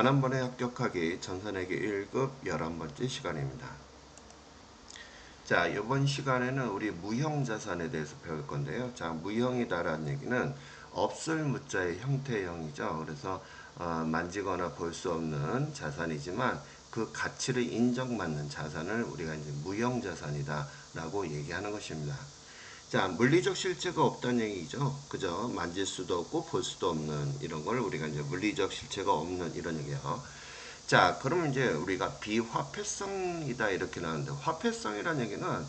단 한 번에 합격하기 전산회계 1급 11번째 시간입니다. 자, 이번 시간에는 우리 무형자산에 대해서 배울 건데요. 자, 무형이다라는 얘기는 없을 무자의 형태형이죠. 그래서 만지거나 볼 수 없는 자산이지만 그 가치를 인정받는 자산을 우리가 이제 무형자산이다라고 얘기하는 것입니다. 자, 물리적 실체가 없다는 얘기죠. 그죠? 만질 수도 없고 볼 수도 없는 이런 걸 우리가 이제 물리적 실체가 없는 이런 얘기예요. 자, 그러면 이제 우리가 비화폐성이다 이렇게 나오는데 화폐성이라는 얘기는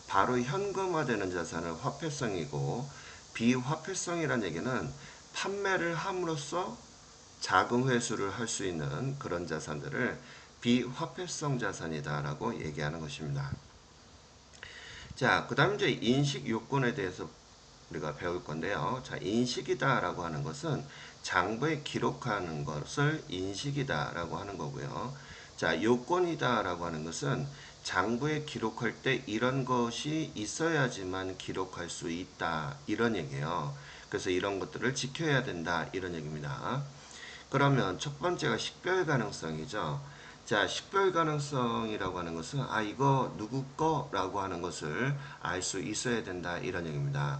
바로 현금화되는 자산은 화폐성이고 비화폐성이라는 얘기는 판매를 함으로써 자금 회수를 할 수 있는 그런 자산들을 비화폐성 자산이다라고 얘기하는 것입니다. 자, 그 다음 이제 인식 요건에 대해서 우리가 배울 건데요. 자, 인식이다라고 하는 것은 장부에 기록하는 것을 인식이다라고 하는 거고요. 자, 요건이다라고 하는 것은 장부에 기록할 때 이런 것이 있어야지만 기록할 수 있다 이런 얘기예요. 그래서 이런 것들을 지켜야 된다 이런 얘기입니다. 그러면 첫 번째가 식별 가능성이죠. 자, 식별 가능성이라고 하는 것은 이거 누구 거라고 하는 것을 알 수 있어야 된다 이런 얘기입니다.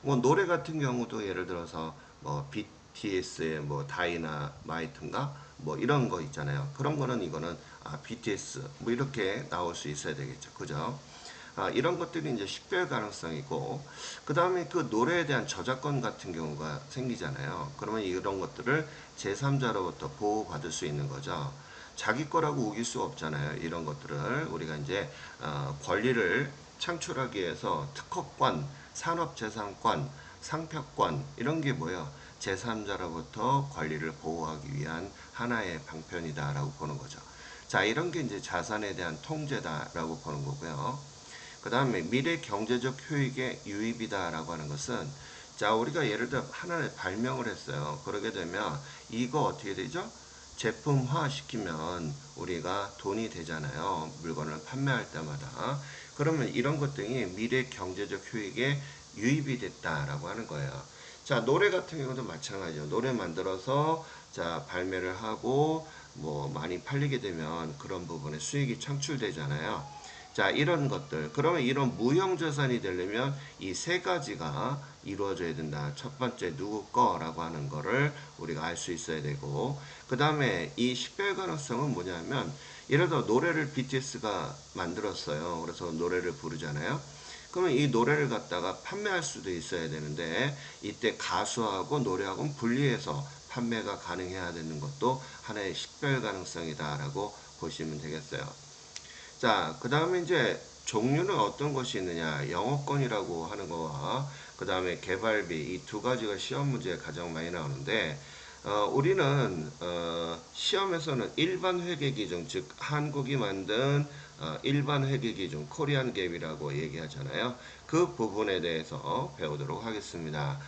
뭐 노래 같은 경우도 예를 들어서 뭐 BTS의 뭐 다이나마이트인가 뭐 이런 거 있잖아요. 그런 거는 이거는 BTS 뭐 이렇게 나올 수 있어야 되겠죠. 그죠? 이런 것들이 이제 식별 가능성이고, 그 다음에 그 노래에 대한 저작권 같은 경우가 생기잖아요. 그러면 이런 것들을 제3자로부터 보호받을 수 있는 거죠. 자기 거라고 우길 수 없잖아요. 이런 것들을 우리가 이제 권리를 창출하기 위해서 특허권, 산업재산권, 상표권 이런 게 뭐예요? 제3자로부터 권리를 보호하기 위한 하나의 방편이다라고 보는 거죠. 자, 이런 게 이제 자산에 대한 통제다라고 보는 거고요. 그 다음에 미래 경제적 효익의 유입이다라고 하는 것은 자, 우리가 예를 들어 하나의 발명을 했어요. 그러게 되면 이거 어떻게 되죠? 제품화 시키면 우리가 돈이 되잖아요. 물건을 판매할 때마다. 그러면 이런 것들이 미래 경제적 효익에 유입이 됐다라고 하는 거예요. 자, 노래 같은 경우도 마찬가지죠. 노래 만들어서 자, 발매를 하고 뭐 많이 팔리게 되면 그런 부분에 수익이 창출되잖아요. 자, 이런 것들. 그러면 이런 무형자산이 되려면 이 세 가지가 이루어져야 된다. 첫 번째, 누구 거라고 하는 거를 우리가 알 수 있어야 되고, 그 다음에 이 식별 가능성은 뭐냐면, 예를 들어 노래를 BTS가 만들었어요. 그래서 노래를 부르잖아요. 그러면 이 노래를 갖다가 판매할 수도 있어야 되는데, 이때 가수하고 노래하고는 분리해서 판매가 가능해야 되는 것도 하나의 식별 가능성이다라고 보시면 되겠어요. 자, 그 다음에 이제 종류는 어떤 것이 있느냐. 영어권이라고 하는 거와 그 다음에 개발비 이 두 가지가 시험 문제에 가장 많이 나오는데 우리는 시험에서는 일반 회계 기준 즉 한국이 만든 일반 회계 기준 코리안 갭이라고 얘기하잖아요. 그 부분에 대해서 배우도록 하겠습니다.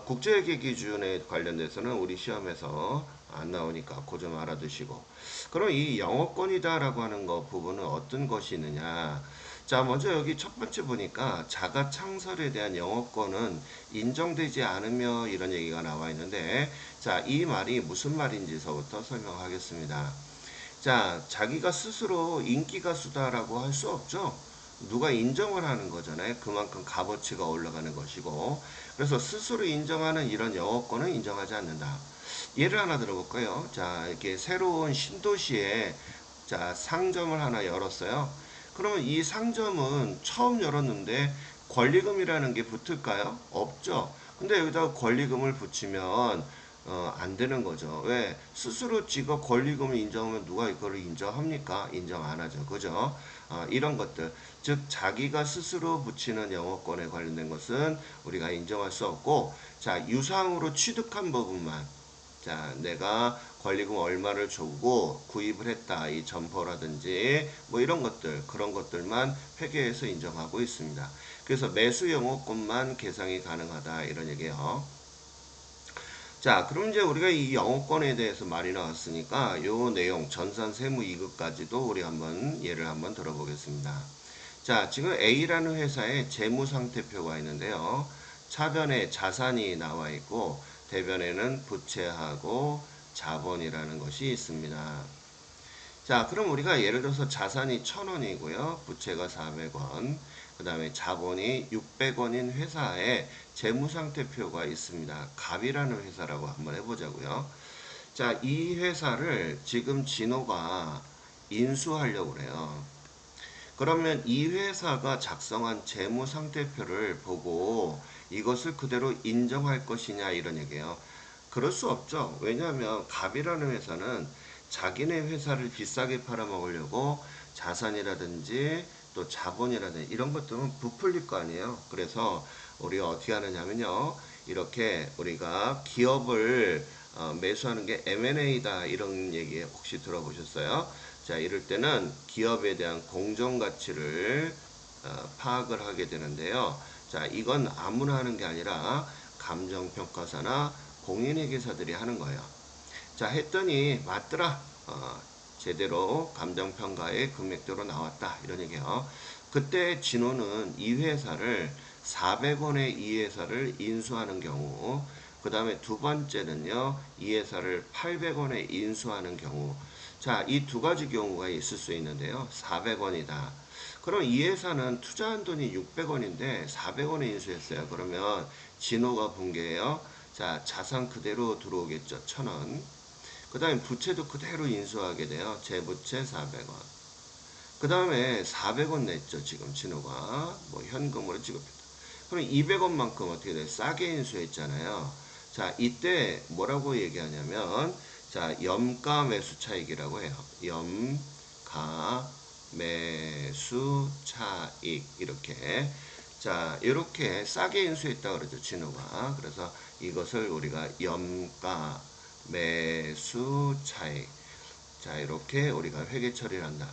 국제회계 기준에 관련돼서는 우리 시험에서 안 나오니까 그 점 알아두시고 그럼 이 영어권이다라고 하는 거 부분은 어떤 것이 있느냐. 자, 먼저 여기 첫 번째 보니까 자가 창설에 대한 영어권은 인정되지 않으며 이런 얘기가 나와 있는데 자, 이 말이 무슨 말인지서부터 설명하겠습니다. 자, 자기가 스스로 인기 가수다라고 할 수 없죠. 누가 인정을 하는 거잖아요. 그만큼 값어치가 올라가는 것이고. 그래서 스스로 인정하는 이런 영어권은 인정하지 않는다. 예를 하나 들어볼까요? 자, 이렇게 새로운 신도시에 자, 상점을 하나 열었어요. 그러면 이 상점은 처음 열었는데 권리금이라는 게 붙을까요? 없죠. 근데 여기다가 권리금을 붙이면 안 되는 거죠. 왜? 스스로 지가 권리금을 인정하면 누가 이거를 인정합니까? 인정 안 하죠. 그죠? 이런 것들. 즉, 자기가 스스로 붙이는 영어권에 관련된 것은 우리가 인정할 수 없고, 자, 유상으로 취득한 부분만 자, 내가 권리금 얼마를 주고 구입을 했다. 이 점포라든지 뭐 이런 것들, 그런 것들만 회계에서 인정하고 있습니다. 그래서 매수 영업권만 계상이 가능하다. 이런 얘기예요. 자, 그럼 이제 우리가 이 영업권에 대해서 말이 나왔으니까 요 내용 전산 세무 2급까지도 우리 한번 예를 한번 들어보겠습니다. 자, 지금 A라는 회사에 재무상태표가 있는데요. 차변에 자산이 나와 있고 대변에는 부채하고 자본이라는 것이 있습니다. 자, 그럼 우리가 예를 들어서 자산이 1,000원이고요. 부채가 400원. 그 다음에 자본이 600원인 회사에 재무상태표가 있습니다. 갑이라는 회사라고 한번 해보자고요. 자, 이 회사를 지금 진호가 인수하려고 그래요. 그러면 이 회사가 작성한 재무상태표를 보고 이것을 그대로 인정할 것이냐 이런 얘기예요. 그럴 수 없죠. 왜냐하면 갑이라는 회사는 자기네 회사를 비싸게 팔아먹으려고 자산이라든지 또 자본이라든지 이런 것들은 부풀릴 거 아니에요. 그래서 우리가 어떻게 하느냐면요. 이렇게 우리가 기업을 매수하는 게 M&A다 이런 얘기 혹시 들어보셨어요? 자, 이럴 때는 기업에 대한 공정 가치를 파악을 하게 되는데요. 자, 이건 아무나 하는 게 아니라 감정평가사나 공인회계사들이 하는 거예요. 자, 했더니 맞더라. 제대로 감정평가의 금액대로 나왔다. 이런 얘기예요. 그때 진호는 이 회사를 400원에 이 회사를 인수하는 경우, 그 다음에 두 번째는요, 이 회사를 800원에 인수하는 경우. 자, 이 두 가지 경우가 있을 수 있는데요. 400원이다. 그럼 이 회사는 투자한 돈이 600원인데 400원에 인수했어요. 그러면 진호가 붕괴해요. 자, 자산 그대로 들어오겠죠. 1,000원. 그 다음에 부채도 그대로 인수하게 돼요. 재부채 400원. 그 다음에 400원 냈죠. 지금 진호가. 뭐 현금으로 지급했다. 그럼 200원만큼 어떻게 돼요? 싸게 인수했잖아요. 자, 이때 뭐라고 얘기하냐면, 자, 염가 매수 차익이라고 해요. 염가 매수 차익. 이렇게. 자, 이렇게 싸게 인수했다 그러죠. 진호가. 그래서 이것을 우리가 염가 매수 차익. 자, 이렇게 우리가 회계 처리를 한다.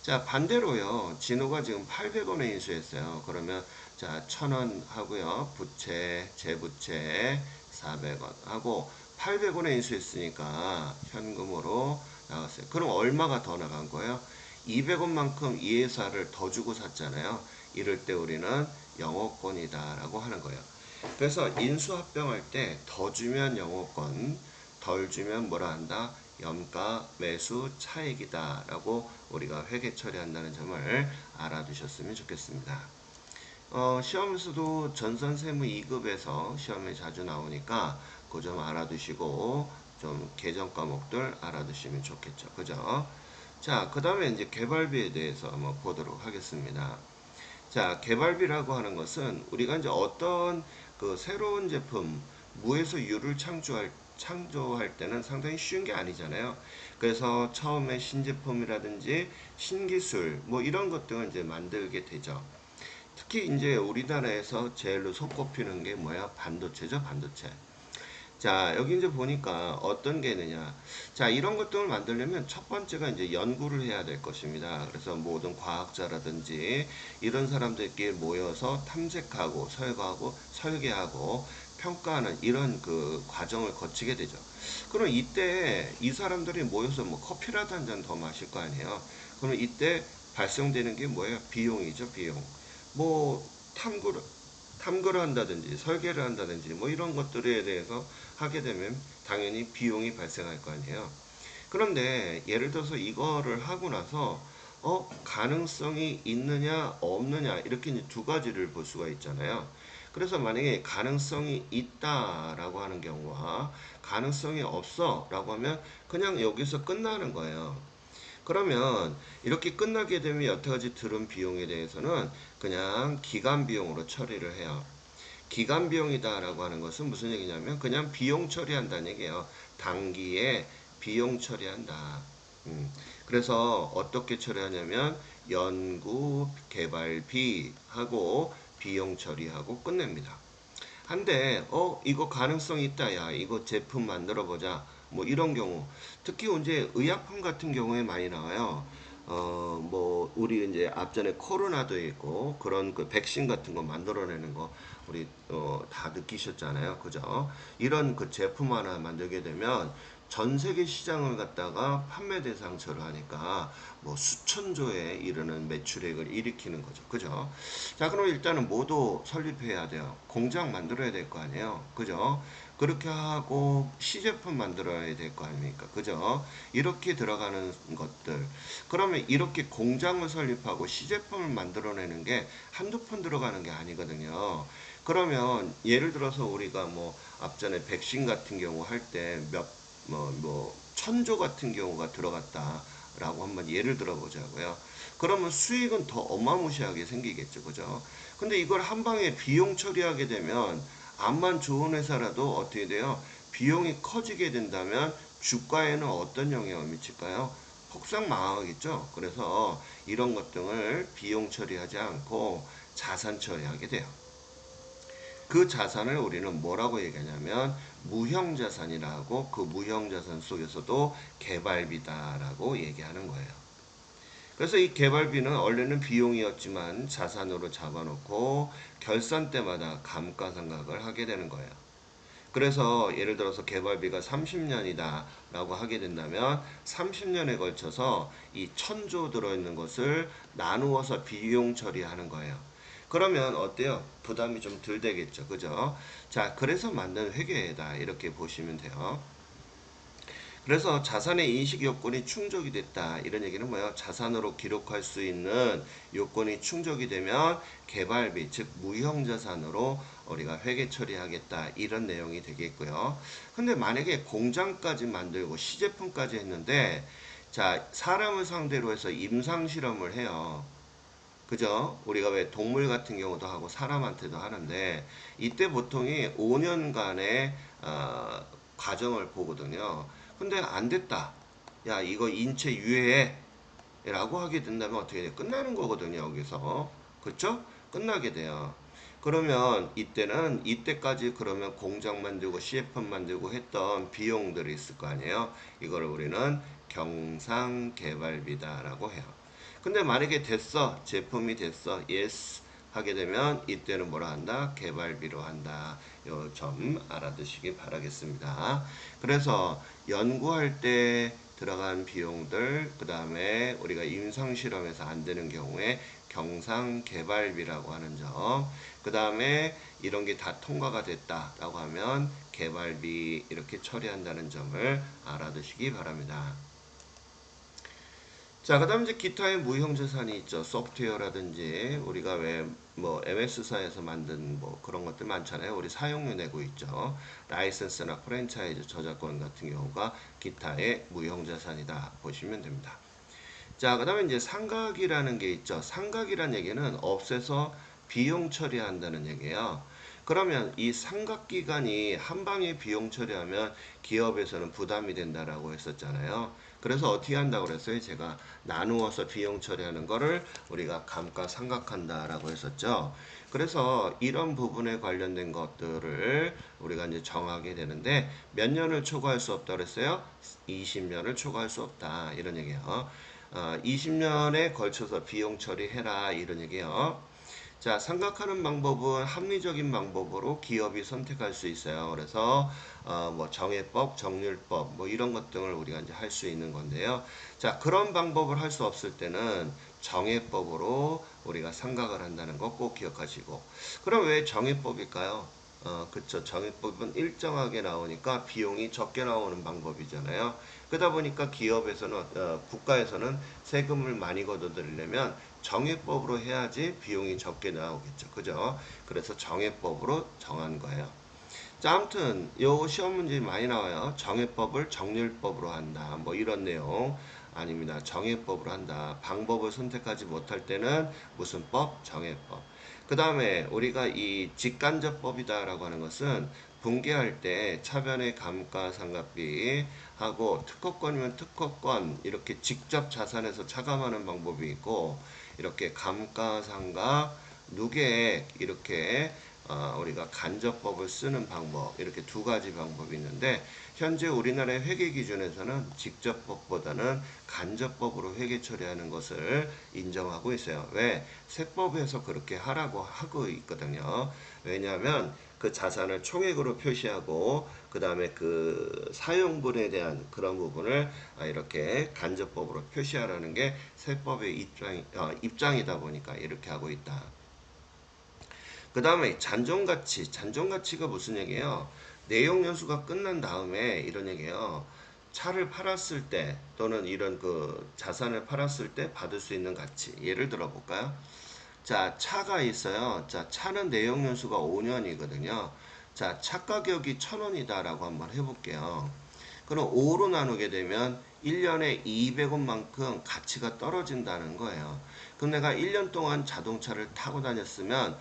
자, 반대로요. 진호가 지금 800원에 인수했어요. 그러면 자, 1,000원 하고요. 부채, 재부채 400원 하고 800원에 인수했으니까 현금으로 나갔어요. 그럼 얼마가 더 나간 거예요? 200원만큼 이 회사를 더 주고 샀잖아요. 이럴 때 우리는 영업권이다라고 하는 거예요. 그래서 인수합병할 때 더 주면 영업권, 덜 주면 뭐라 한다? 염가 매수 차익이다 라고 우리가 회계 처리한다는 점을 알아두셨으면 좋겠습니다. 시험에서도 전산세무 2급에서 시험에 자주 나오니까 그 점 알아두시고 좀 계정 과목들 알아두시면 좋겠죠. 그죠? 자, 그 다음에 이제 개발비에 대해서 한번 보도록 하겠습니다. 자, 개발비라고 하는 것은 우리가 이제 어떤 그 새로운 제품, 무에서 유를 창조할 때는 상당히 쉬운 게 아니잖아요. 그래서 처음에 신제품이라든지 신기술, 뭐 이런 것들을 이제 만들게 되죠. 특히 이제 우리나라에서 제일로 손꼽히는 게 뭐야? 반도체죠, 반도체. 자, 여기 이제 보니까 어떤 게 있느냐. 자, 이런 것들을 만들려면 첫 번째가 이제 연구를 해야 될 것입니다. 그래서 모든 과학자라든지 이런 사람들끼리 모여서 탐색하고 설계하고 평가하는 이런 그 과정을 거치게 되죠. 그럼 이때 이 사람들이 모여서 뭐 커피라도 한 잔 더 마실 거 아니에요. 그럼 이때 발생되는 게 뭐예요? 비용이죠, 비용. 뭐 탐구를 한다든지 설계를 한다든지 뭐 이런 것들에 대해서 하게 되면 당연히 비용이 발생할 거 아니에요. 그런데 예를 들어서 이거를 하고 나서 가능성이 있느냐 없느냐 이렇게 이제 두 가지를 볼 수가 있잖아요. 그래서 만약에 가능성이 있다라고 하는 경우와 가능성이 없어라고 하면 그냥 여기서 끝나는 거예요. 그러면 이렇게 끝나게 되면 여태까지 들은 비용에 대해서는 그냥 기간 비용으로 처리를 해요. 기간 비용이다라고 하는 것은 무슨 얘기냐면 그냥 비용 처리한다는 얘기예요. 단기에 비용 처리한다. 그래서 어떻게 처리하냐면 연구 개발비하고 비용 처리하고 끝냅니다. 한데 이거 가능성 있다. 야, 이거 제품 만들어 보자. 뭐 이런 경우 특히 이제 의약품 같은 경우에 많이 나와요. 뭐 우리 이제 앞전에 코로나도 있고 그런 그 백신 같은 거 만들어내는 거 우리 다 느끼셨잖아요. 그죠? 이런 그 제품 하나 만들게 되면 전 세계 시장을 갖다가 판매 대상처로 하니까 뭐 수천조에 이르는 매출액을 일으키는 거죠. 그죠? 자, 그럼 일단은 뭐도 설립해야 돼요. 공장 만들어야 될 거 아니에요. 그죠? 그렇게 하고 시제품 만들어야 될 거 아닙니까? 그죠? 이렇게 들어가는 것들. 그러면 이렇게 공장을 설립하고 시제품을 만들어내는 게 한두 푼 들어가는 게 아니거든요. 그러면 예를 들어서 우리가 뭐 앞전에 백신 같은 경우 할 때 천조 같은 경우가 들어갔다라고 한번 예를 들어보자고요. 그러면 수익은 더 어마무시하게 생기겠죠. 그죠? 근데 이걸 한 방에 비용 처리하게 되면 암만 좋은 회사라도 어떻게 돼요? 비용이 커지게 된다면 주가에는 어떤 영향을 미칠까요? 폭삭 망하겠죠. 그래서 이런 것들을 비용 처리하지 않고 자산 처리하게 돼요. 그 자산을 우리는 뭐라고 얘기하냐면 무형자산이라고, 그 무형자산 속에서도 개발비다라고 얘기하는 거예요. 그래서 이 개발비는 원래는 비용이었지만 자산으로 잡아놓고 결산 때마다 감가상각을 하게 되는 거예요. 그래서 예를 들어서 개발비가 30년이다 라고 하게 된다면 30년에 걸쳐서 이 천조 들어있는 것을 나누어서 비용 처리하는 거예요. 그러면 어때요? 부담이 좀 덜 되겠죠. 그죠? 자, 그래서 만든 회계다 이렇게 보시면 돼요. 그래서 자산의 인식 요건이 충족이 됐다. 이런 얘기는 뭐예요? 자산으로 기록할 수 있는 요건이 충족이 되면 개발비, 즉 무형자산으로 우리가 회계 처리하겠다. 이런 내용이 되겠고요. 근데 만약에 공장까지 만들고 시제품까지 했는데, 자, 사람을 상대로 해서 임상 실험을 해요. 그죠? 우리가 왜 동물 같은 경우도 하고 사람한테도 하는데, 이때 보통이 5년간의 과정을 보거든요. 근데 안 됐다. 야, 이거 인체 유해해. 라고 하게 된다면 어떻게 돼? 끝나는 거거든요, 여기서. 그쵸? 끝나게 돼요. 그러면 이때는, 이때까지 그러면 공장 만들고 CFM 만들고 했던 비용들이 있을 거 아니에요? 이거를 우리는 경상개발비다라고 해요. 근데 만약에 됐어. 제품이 됐어. yes. 하게 되면 이때는 뭐라 한다? 개발비로 한다. 요 점 알아두시기 바라겠습니다. 그래서 연구할 때 들어간 비용들, 그 다음에 우리가 임상실험에서 안 되는 경우에 경상개발비라고 하는 점, 그 다음에 이런 게 다 통과가 됐다라고 하면 개발비 이렇게 처리한다는 점을 알아두시기 바랍니다. 자, 그 다음 이제 기타의 무형자산이 있죠. 소프트웨어라든지, 우리가 왜, 뭐, MS사에서 만든 뭐 그런 것들 많잖아요. 우리 사용료 내고 있죠. 라이센스나 프랜차이즈 저작권 같은 경우가 기타의 무형자산이다. 보시면 됩니다. 자, 그 다음에 이제 상각이라는 게 있죠. 상각이라는 얘기는 없애서 비용 처리한다는 얘기예요. 그러면 이 상각 기간이 한 방에 비용 처리하면 기업에서는 부담이 된다라고 했었잖아요. 그래서 어떻게 한다고 그랬어요? 제가 나누어서 비용 처리하는 거를 우리가 감가상각한다라고 했었죠. 그래서 이런 부분에 관련된 것들을 우리가 이제 정하게 되는데, 몇 년을 초과할 수 없다 그랬어요? 20년을 초과할 수 없다. 이런 얘기예요. 20년에 걸쳐서 비용 처리해라. 이런 얘기예요. 자, 삼각하는 방법은 합리적인 방법으로 기업이 선택할 수 있어요. 그래서 뭐 정해법, 정률법 뭐 이런 것 등을 우리가 이제 할 수 있는 건데요. 자, 그런 방법을 할 수 없을 때는 정해법으로 우리가 삼각을 한다는 거 꼭 기억하시고. 그럼 왜 정해법일까요? 그쵸. 정해법은 일정하게 나오니까 비용이 적게 나오는 방법이잖아요. 그러다 보니까 기업에서는, 국가에서는 세금을 많이 걷어들이려면 정해법으로 해야지 비용이 적게 나오겠죠. 그죠? 그래서 정해법으로 정한 거예요. 자, 아무튼 요 시험 문제 많이 나와요. 정해법을 정률법으로 한다. 뭐 이런 내용 아닙니다. 정해법으로 한다. 방법을 선택하지 못할 때는 무슨 법? 정해법. 그 다음에 우리가 이 직간접법이다라고 하는 것은 분개할 때 차변의 감가상각비 하고 특허권이면 특허권 이렇게 직접 자산에서 차감하는 방법이 있고, 이렇게 감가상각 누계액 이렇게 우리가 간접법을 쓰는 방법, 이렇게 두 가지 방법이 있는데, 현재 우리나라의 회계 기준에서는 직접법보다는 간접법으로 회계 처리하는 것을 인정하고 있어요. 왜? 세법에서 그렇게 하라고 하고 있거든요. 왜냐하면 그 자산을 총액으로 표시하고 그 다음에 그 사용분에 대한 그런 부분을 이렇게 간접법으로 표시하라는 게 세법의 입장이다 보니까 이렇게 하고 있다. 그 다음에 잔존가치. 잔존가치가 무슨 얘기예요? 내용연수가 끝난 다음에 이런 얘기예요. 차를 팔았을 때 또는 이런 그 자산을 팔았을 때 받을 수 있는 가치. 예를 들어 볼까요? 자, 차가 있어요. 자, 차는 내용연수가 5년이거든요. 자, 차 가격이 1,000원이다라고 한번 해볼게요. 그럼 5로 나누게 되면 1년에 200원만큼 가치가 떨어진다는 거예요. 그럼 내가 1년 동안 자동차를 타고 다녔으면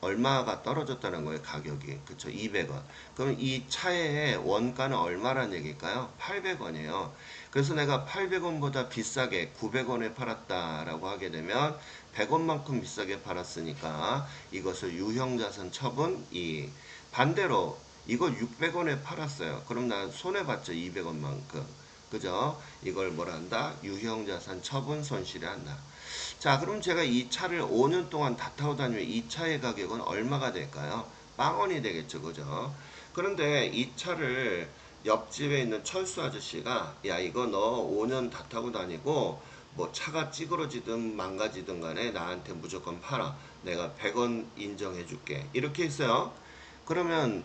얼마가 떨어졌다는 거예요, 가격이. 그쵸, 200원. 그럼 이 차의 원가는 얼마란 얘기일까요? 800원이에요. 그래서 내가 800원보다 비싸게 900원에 팔았다라고 하게 되면 100원만큼 비싸게 팔았으니까 이것을 유형자산 처분 2. 반대로 이걸 600원에 팔았어요. 그럼 난 손해봤죠, 200원만큼. 그죠? 이걸 뭐라 한다? 유형자산 처분 손실이 한다. 자, 그럼 제가 이 차를 5년 동안 다 타고 다니면 이 차의 가격은 얼마가 될까요? 빵원이 되겠죠, 그죠? 그런데 이 차를 옆집에 있는 철수 아저씨가 야, 이거 너 5년 다 타고 다니고 뭐 차가 찌그러지든 망가지든 간에 나한테 무조건 팔아. 내가 100원 인정해 줄게. 이렇게 했어요. 그러면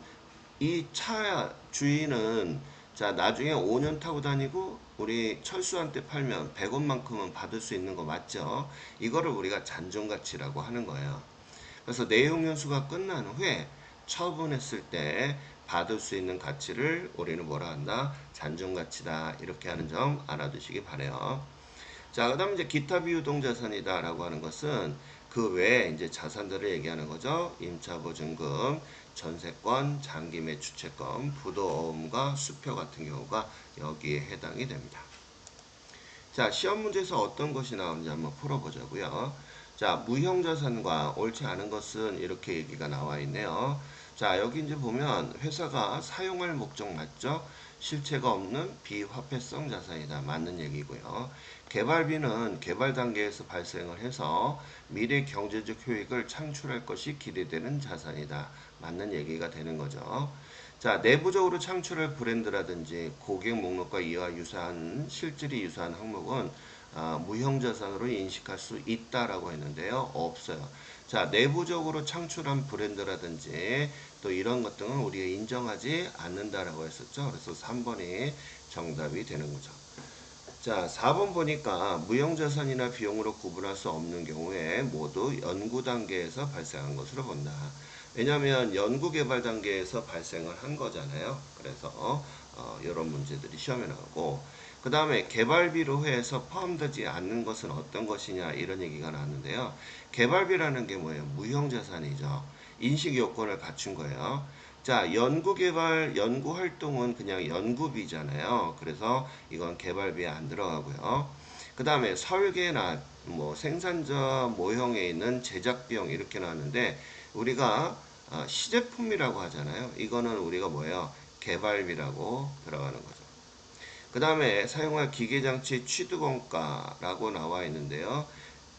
이 차 주인은 자 나중에 5년 타고 다니고 우리 철수한테 팔면 100원만큼은 받을 수 있는 거 맞죠? 이거를 우리가 잔존가치라고 하는 거예요. 그래서 내용연수가 끝난 후에 처분했을 때 받을 수 있는 가치를 우리는 뭐라 한다? 잔존가치다. 이렇게 하는 점 알아두시기 바래요. 자, 그 다음에 이제 기타 비유동자산이다 라고 하는 것은 그 외에 이제 자산들을 얘기하는 거죠. 임차보증금, 전세권, 장기매주채권, 부도어음과 수표 같은 경우가 여기에 해당이 됩니다. 자, 시험 문제에서 어떤 것이 나오는지 한번 풀어보자고요. 자, 무형자산과 옳지 않은 것은 이렇게 얘기가 나와 있네요. 자, 여기 이제 보면 회사가 사용할 목적 맞죠? 실체가 없는 비화폐성 자산이다. 맞는 얘기고요. 개발비는 개발 단계에서 발생을 해서 미래 경제적 효익을 창출할 것이 기대되는 자산이다. 맞는 얘기가 되는 거죠. 자, 내부적으로 창출할 브랜드라든지 고객 목록과 이와 유사한 실질이 유사한 항목은 무형자산으로 인식할 수 있다라고 했는데요. 없어요. 자, 내부적으로 창출한 브랜드라든지 또 이런 것 등은 우리가 인정하지 않는다라고 했었죠. 그래서 3번이 정답이 되는 거죠. 자, 4번 보니까 무형자산이나 비용으로 구분할 수 없는 경우에 모두 연구 단계에서 발생한 것으로 본다. 왜냐하면 연구 개발 단계에서 발생을 한 거잖아요. 그래서 이런 문제들이 시험에 나오고 그 다음에 개발비로 해서 포함되지 않는 것은 어떤 것이냐 이런 얘기가 나왔는데요. 개발비라는 게 뭐예요? 무형자산이죠. 인식 요건을 갖춘 거예요. 자, 연구개발, 연구활동은 그냥 연구비잖아요. 그래서 이건 개발비에 안 들어가고요. 그 다음에 설계나 뭐 생산자 모형에 있는 제작비용 이렇게 나왔는데 우리가 시제품이라고 하잖아요. 이거는 우리가 뭐예요? 개발비라고 들어가는 거죠. 그 다음에 사용할 기계장치 취득원가라고 나와 있는데요.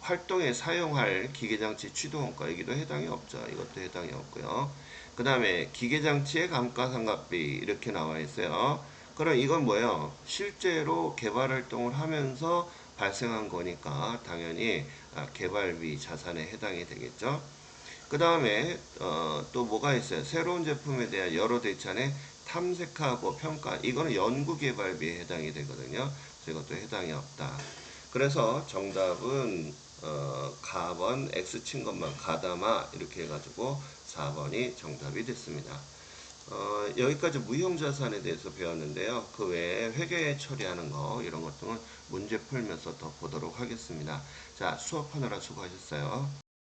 활동에 사용할 기계장치 취득원가 여기도 해당이 없죠. 이것도 해당이 없고요. 그 다음에 기계장치의 감가상각비 이렇게 나와 있어요. 그럼 이건 뭐예요? 실제로 개발활동을 하면서 발생한 거니까 당연히 개발비 자산에 해당이 되겠죠. 그 다음에 또 뭐가 있어요? 새로운 제품에 대한 여러 대찬에 탐색하고 평가 이거는 연구개발비에 해당이 되거든요. 그래서 이것도 해당이 없다. 그래서 정답은 가번 X 친 것만 가다마 이렇게 해가지고 4번이 정답이 됐습니다. 여기까지 무형자산에 대해서 배웠는데요. 그 외에 회계 처리하는 거 이런 것들은 문제 풀면서 더 보도록 하겠습니다. 자, 수업하느라 수고하셨어요.